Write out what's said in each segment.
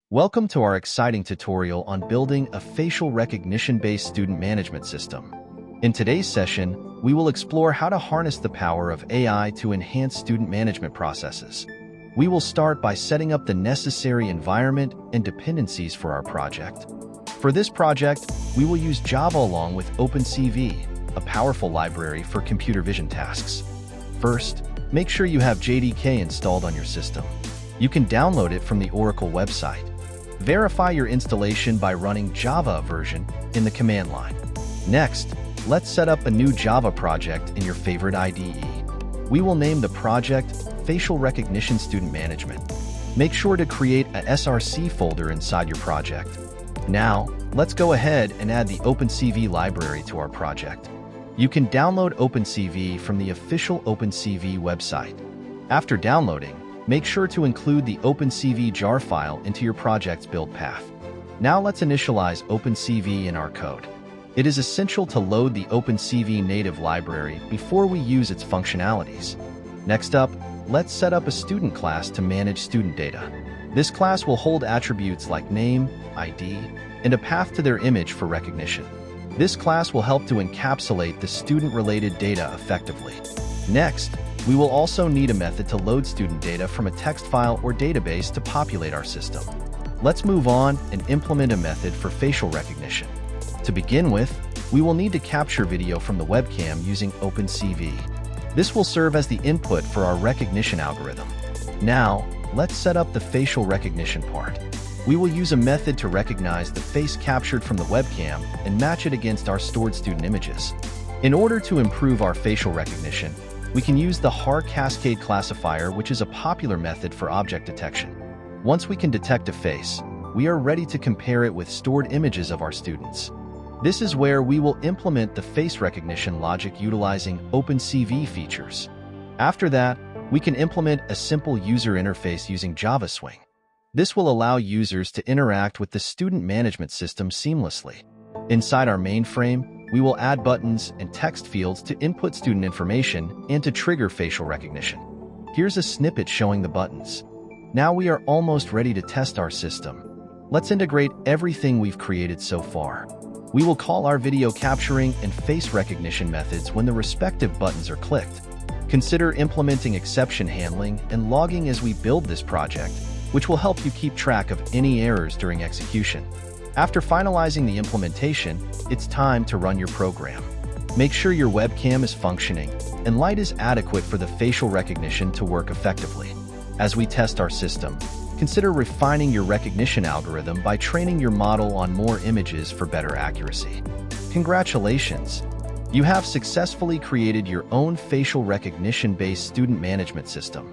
Welcome to our exciting tutorial on building a facial recognition-based student management system. In today's session, we will explore how to harness the power of AI to enhance student management processes. We will start by setting up the necessary environment and dependencies for our project. For this project, we will use Java along with OpenCV, a powerful library for computer vision tasks. First, make sure you have JDK installed on your system. You can download it from the Oracle website. Verify your installation by running Java version in the command line. Next, let's set up a new Java project in your favorite IDE. We will name the project Facial Recognition Student Management. Make sure to create a SRC folder inside your project. Now, let's go ahead and add the OpenCV library to our project. You can download OpenCV from the official OpenCV website. After downloading, make sure to include the OpenCV jar file into your project's build path. Now let's initialize OpenCV in our code. It is essential to load the OpenCV native library before we use its functionalities. Next up, let's set up a student class to manage student data. This class will hold attributes like name, ID, and a path to their image for recognition. This class will help to encapsulate the student-related data effectively. Next, we will also need a method to load student data from a text file or database to populate our system. Let's move on and implement a method for facial recognition. To begin with, we will need to capture video from the webcam using OpenCV. This will serve as the input for our recognition algorithm. Now, let's set up the facial recognition part. We will use a method to recognize the face captured from the webcam and match it against our stored student images. In order to improve our facial recognition, we can use the HAR Cascade classifier, which is a popular method for object detection. Once we can detect a face, we are ready to compare it with stored images of our students. This is where we will implement the face recognition logic utilizing OpenCV features. After that, we can implement a simple user interface using Java Swing. This will allow users to interact with the student management system seamlessly. Inside our mainframe, we will add buttons and text fields to input student information and to trigger facial recognition. Here's a snippet showing the buttons. Now we are almost ready to test our system. Let's integrate everything we've created so far. We will call our video capturing and face recognition methods when the respective buttons are clicked. Consider implementing exception handling and logging as we build this project, which will help you keep track of any errors during execution. After finalizing the implementation, it's time to run your program. Make sure your webcam is functioning and light is adequate for the facial recognition to work effectively. As we test our system, consider refining your recognition algorithm by training your model on more images for better accuracy. Congratulations! You have successfully created your own facial recognition-based student management system.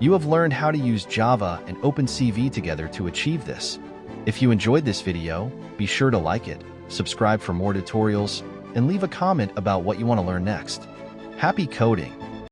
You have learned how to use Java and OpenCV together to achieve this. If you enjoyed this video, be sure to like it, subscribe for more tutorials, and leave a comment about what you want to learn next. Happy coding!